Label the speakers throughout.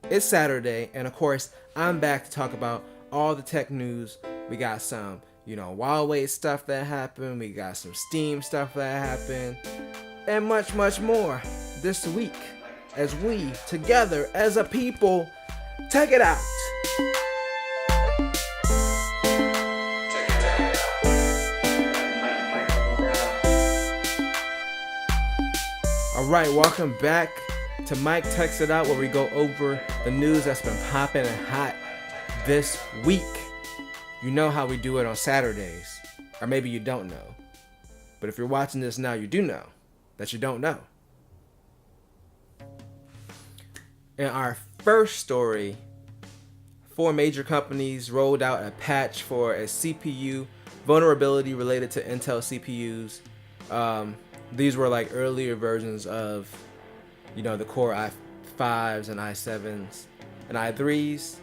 Speaker 1: It's Saturday, and of course, I'm back to talk about all the tech news. We got some, Huawei stuff that happened, we got some Steam stuff that happened, and much, much more this week as we, together as a people, take it out. Alright, welcome back to Mike Text It Out, where we go over the news that's been popping and hot this week. You know how we do it on Saturdays, or maybe you don't know. But if you're watching this now, you do know that you don't know. In our first story, 4 major companies rolled out a patch for a CPU vulnerability related to Intel CPUs. These were like earlier versions of, the Core i5s and i7s and i3s.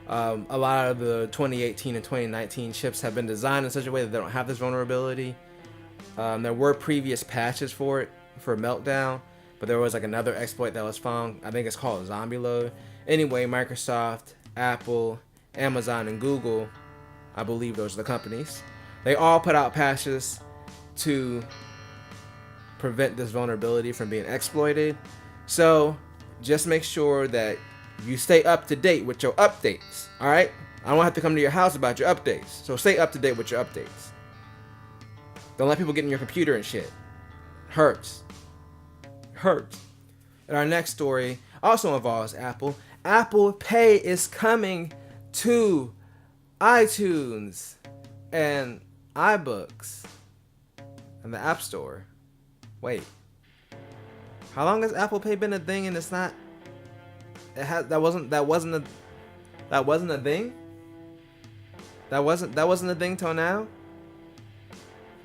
Speaker 1: A lot of the 2018 and 2019 chips have been designed in such a way that they don't have this vulnerability. There were previous patches for it, for Meltdown, but there was like another exploit that was found. I think it's called Zombie Load. Anyway, Microsoft, Apple, Amazon, and Google, I believe those are the companies, they all put out patches to prevent this vulnerability from being exploited. So just make sure that you stay up to date with your updates. All right, I don't have to come to your house about your updates, so stay up to date with your updates. Don't let people get in your computer and shit. Hurts. And our next story also involves Apple. Apple Pay is coming to iTunes and iBooks and the App Store. Wait, how long has Apple Pay been a thing and it's not? That wasn't a thing. That wasn't a thing till now.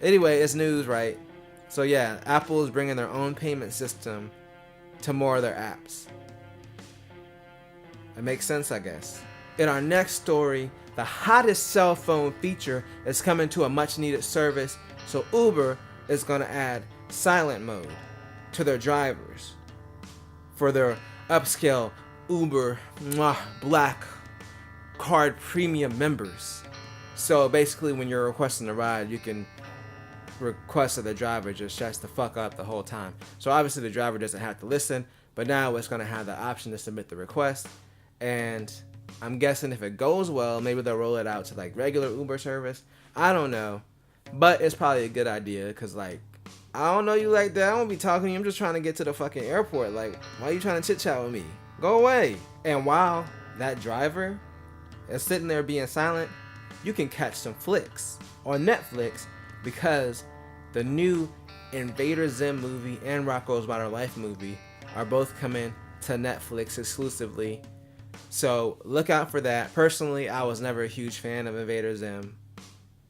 Speaker 1: Anyway, it's news, right? So yeah, Apple is bringing their own payment system to more of their apps. It makes sense, I guess. In our next story, the hottest cell phone feature is coming to a much needed service. So Uber is going to add silent mode to their drivers for their upscale Uber Black Card Premium members. So basically, when you're requesting a ride, you can request that the driver just shuts the fuck up the whole time. So obviously the driver doesn't have to listen, but now it's going to have the option to submit the request. And I'm guessing if it goes well, maybe they'll roll it out to like regular Uber service. I don't know, but it's probably a good idea because like, I don't know you like that. I won't be talking to you. I'm just trying to get to the fucking airport. Like, why are you trying to chit chat with me? Go away. And while that driver is sitting there being silent, you can catch some flicks on Netflix because the new Invader Zim movie and Rocko's Modern Life movie are both coming to Netflix exclusively. So look out for that. Personally, I was never a huge fan of Invader Zim.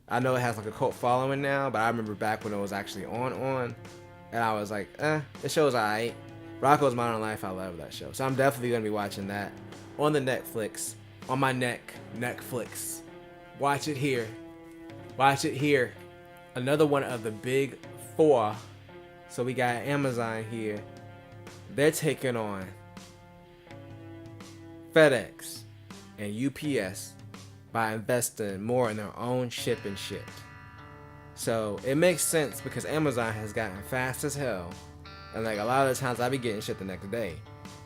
Speaker 1: I know it has like a cult following now, but I remember back when it was actually on, and I was like, the show's alright. Rocko's Modern Life, I love that show. So I'm definitely going to be watching that on the Netflix, on my Netflix. Watch it here. Another one of the big 4. So we got Amazon here. They're taking on FedEx and UPS by investing more in their own shipping shit. So it makes sense because Amazon has gotten fast as hell, and like a lot of the times I be getting shit the next day.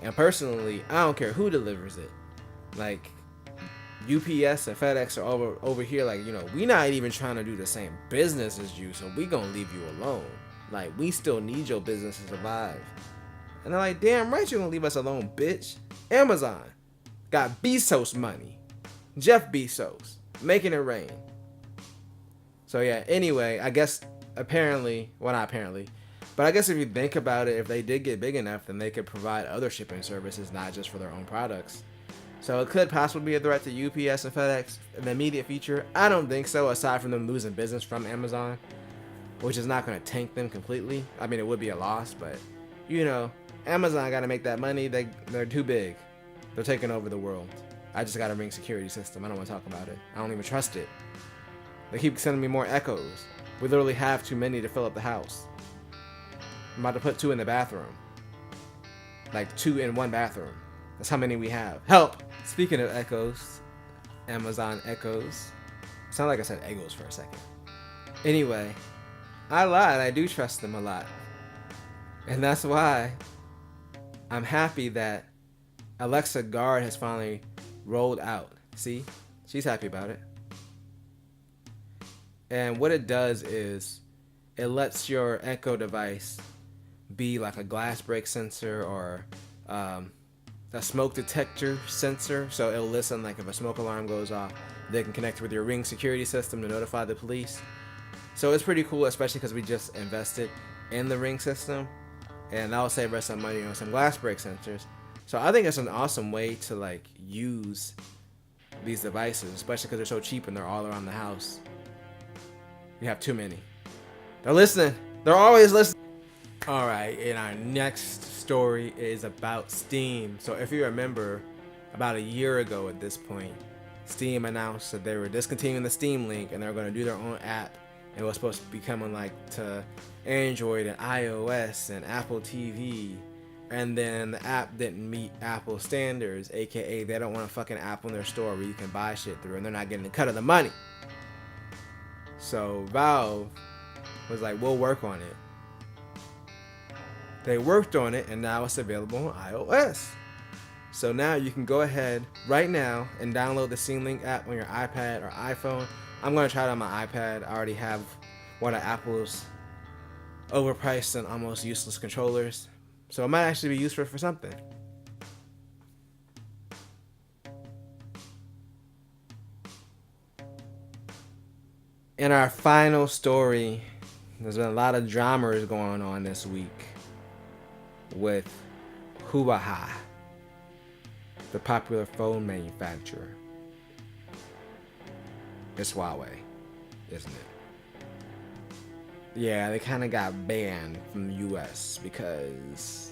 Speaker 1: And personally, I don't care who delivers it. Like UPS and FedEx are over here like, we not even trying to do the same business as you, so we gonna leave you alone. Like, we still need your business to survive. And they're like, damn right you gonna leave us alone, bitch. Amazon got Bezos money. Jeff Bezos making it rain. So yeah, anyway, I guess apparently, well not apparently, but I guess if you think about it, if they did get big enough, then they could provide other shipping services, not just for their own products. So it could possibly be a threat to UPS and FedEx in the immediate future. I don't think so, aside from them losing business from Amazon, which is not going to tank them completely. I mean, it would be a loss, but Amazon got to make that money. They're too big. They're taking over the world. I just got a Ring security system. I don't want to talk about it. I don't even trust it. They keep sending me more echoes. We literally have too many to fill up the house. I'm about to put 2 in the bathroom. Like 2 in one bathroom. That's how many we have. Help! Speaking of Echoes, Amazon Echoes. Sound like I said Eggos for a second. Anyway, I lied. I do trust them a lot. And that's why I'm happy that Alexa Guard has finally rolled out. See? She's happy about it. And what it does is it lets your Echo device be like a glass break sensor or a smoke detector sensor. So it'll listen, like if a smoke alarm goes off, they can connect with your Ring security system to notify the police. So it's pretty cool, especially because we just invested in the Ring system, and that'll save us some money on some glass break sensors. So I think it's an awesome way to like use these devices, especially because they're so cheap and they're all around the house. We have too many. They're listening. They're always listening. All right, and our next story is about Steam. So if you remember, about a year ago at this point, Steam announced that they were discontinuing the Steam Link and they were going to do their own app. And it was supposed to be coming like to Android and iOS and Apple TV. And then the app didn't meet Apple standards, aka they don't want a fucking app on their store where you can buy shit through and they're not getting a cut of the money. So Valve was like, we'll work on it. They worked on it and now it's available on iOS. So now you can go ahead right now and download the Steam Link app on your iPad or iPhone. I'm going to try it on my iPad. I already have one of Apple's overpriced and almost useless controllers. So it might actually be useful for something. In our final story, there's been a lot of dramas going on this week with Huawei, the popular phone manufacturer. It's Huawei, isn't it? Yeah, they kind of got banned from the US because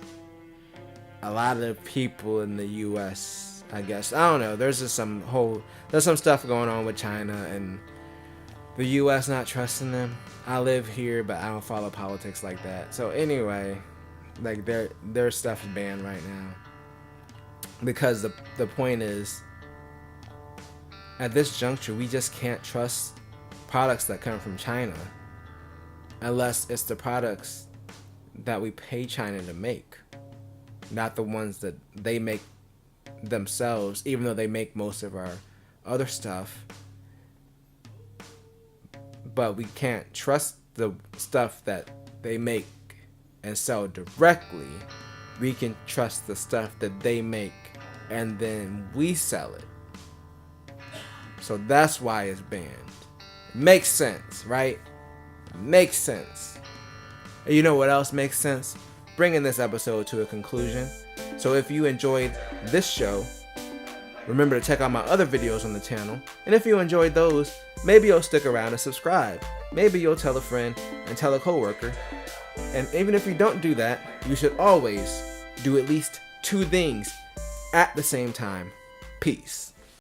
Speaker 1: a lot of people in the US, I guess, I don't know, there's some stuff going on with China and the US not trusting them. I live here, but I don't follow politics like that. So anyway, like their stuff is banned right now because the point is, at this juncture, we just can't trust products that come from China unless it's the products that we pay China to make, not the ones that they make themselves, even though they make most of our other stuff. But we can't trust the stuff that they make and sell directly. We can trust the stuff that they make and then we sell it. So that's why it's banned. Makes sense, right? Makes sense. And you know what else makes sense? Bringing this episode to a conclusion. So if you enjoyed this show, remember to check out my other videos on the channel. And if you enjoyed those, maybe you'll stick around and subscribe. Maybe you'll tell a friend and tell a coworker. And even if you don't do that, you should always do at least 2 things at the same time. Peace.